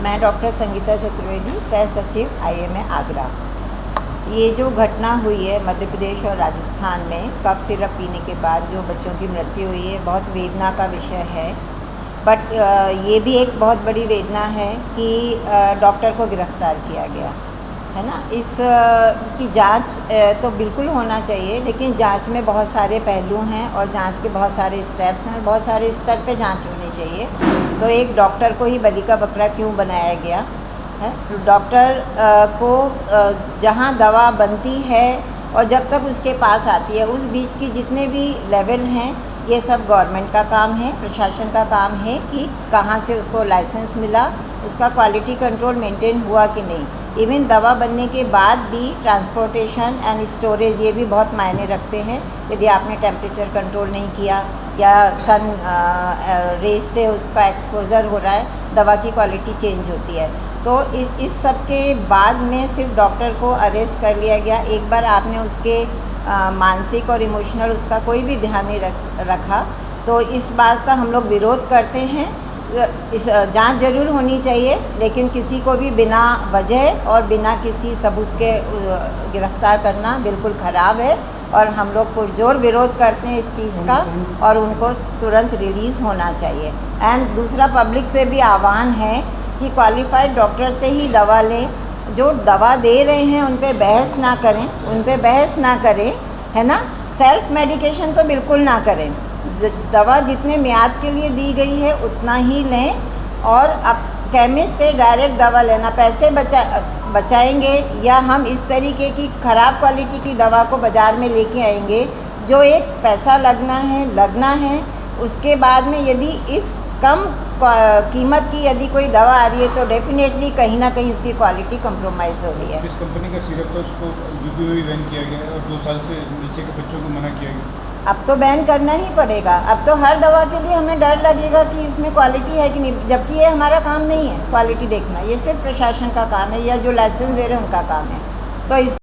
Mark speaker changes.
Speaker 1: मैं डॉक्टर संगीता चतुर्वेदी, सह सचिव आईएमए आगरा। ये जो घटना हुई है मध्य प्रदेश और राजस्थान में कफ सिरप पीने के बाद जो बच्चों की मृत्यु हुई है, बहुत वेदना का विषय है। बट ये भी एक बहुत बड़ी वेदना है कि डॉक्टर को गिरफ्तार किया गया है ना। इस की जांच तो बिल्कुल होना चाहिए, लेकिन जांच में बहुत सारे पहलू हैं और जांच के बहुत सारे स्टेप्स हैं और बहुत सारे स्तर पे जांच होनी चाहिए। तो एक डॉक्टर को ही बलि का बकरा क्यों बनाया गया है? डॉक्टर को जहां दवा बनती है और जब तक उसके पास आती है, उस बीच की जितने भी लेवल हैं, ये सब गवर्नमेंट का काम है, प्रशासन का काम है कि कहाँ से उसको लाइसेंस मिला, उसका क्वालिटी कंट्रोल मेंटेन हुआ कि नहीं। इवन दवा बनने के बाद भी ट्रांसपोर्टेशन एंड स्टोरेज ये भी बहुत मायने रखते हैं। यदि आपने टेम्परेचर कंट्रोल नहीं किया या सन रेस से उसका एक्सपोजर हो रहा है, दवा की क्वालिटी चेंज होती है। तो इस सब के बाद में सिर्फ डॉक्टर को अरेस्ट कर लिया गया। एक बार आपने उसके मानसिक और इमोशनल उसका कोई भी ध्यान नहीं रखा, तो इस बात का हम लोग विरोध करते हैं। इस जांच जरूर होनी चाहिए, लेकिन किसी को भी बिना वजह और बिना किसी सबूत के गिरफ्तार करना बिल्कुल ख़राब है और हम लोग पुरजोर विरोध करते हैं इस चीज़ का और उनको तुरंत रिलीज़ होना चाहिए। एंड दूसरा, पब्लिक से भी आह्वान है कि क्वालिफाइड डॉक्टर से ही दवा लें। जो दवा दे रहे हैं उन पे बहस ना करें, है ना। सेल्फ मेडिकेशन तो बिल्कुल ना करें। दवा जितने मियाद के लिए दी गई है उतना ही लें और अब केमिस्ट से डायरेक्ट दवा लेना पैसे बचाएंगे, या हम इस तरीके की ख़राब क्वालिटी की दवा को बाज़ार में लेके आएंगे जो एक पैसा लगना है। उसके बाद में यदि इस कम कीमत की यदि कोई दवा आ रही है तो डेफिनेटली कहीं ना कहीं उसकी क्वालिटी कंप्रोमाइज़ हो रही है।
Speaker 2: इस कंपनी का सिरप था उसको यूपी में भी बैन किया गया है और 2 साल से नीचे के बच्चों को मना किया गया।
Speaker 1: अब तो बैन करना ही पड़ेगा। अब तो हर दवा के लिए हमें डर लगेगा कि इसमें क्वालिटी है कि नहीं, जबकि ये हमारा काम नहीं है क्वालिटी देखना। ये सिर्फ प्रशासन का काम है या जो लाइसेंस दे रहे हैं उनका काम है। तो इस